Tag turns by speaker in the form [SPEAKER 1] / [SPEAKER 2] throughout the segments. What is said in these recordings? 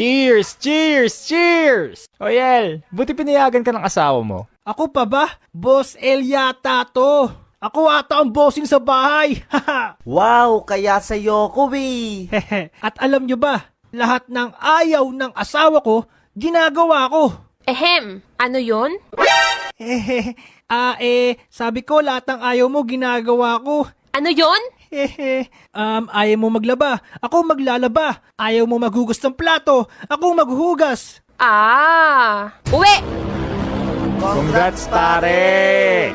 [SPEAKER 1] Cheers! Cheers! Cheers! O Yel, buti pinayagan ka ng asawa mo.
[SPEAKER 2] Ako pa ba? Boss El yata to. Ako ata ang bossing sa bahay.
[SPEAKER 3] Wow, kaya sa'yo ko
[SPEAKER 2] At alam nyo ba, lahat ng ayaw ng asawa ko, ginagawa ko.
[SPEAKER 4] Ehem, ano yon?
[SPEAKER 2] Sabi ko lahat ng ayaw mo, ginagawa ko.
[SPEAKER 4] Ano yon?
[SPEAKER 2] Ayaw mo maglaba, ako maglalaba. Ayaw mo maghugas ng plato, ako maghuhugas.
[SPEAKER 4] Uwi!
[SPEAKER 1] Congrats, pare!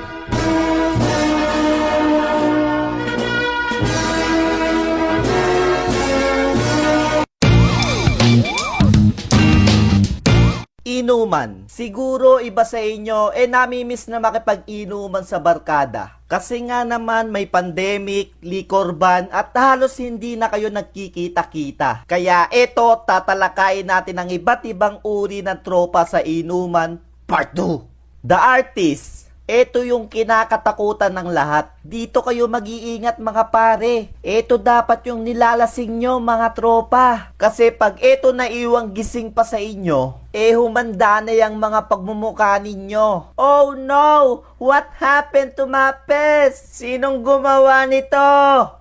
[SPEAKER 3] Inuman. Siguro iba sa inyo, namimiss na makipag-inuman sa barkada. Kasi nga naman may pandemic, liquor ban, at halos hindi na kayo nagkikita-kita. Kaya eto, tatalakayin natin ang iba't ibang uri ng tropa sa inuman, part 2. The Artist. Ito yung kinakatakutan ng lahat. Dito kayo mag-iingat mga pare. Ito dapat yung nilalasing nyo mga tropa. Kasi pag ito naiwang gising pa sa inyo, humanda na yung mga pagmumukha ninyo. Oh no! What happened to my pes? Sinong gumawa nito?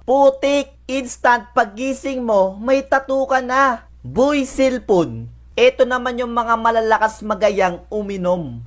[SPEAKER 3] Putik! Instant paggising mo, may tattoo ka na. Boy cellphone. Ito naman yung mga malalakas magayang uminom.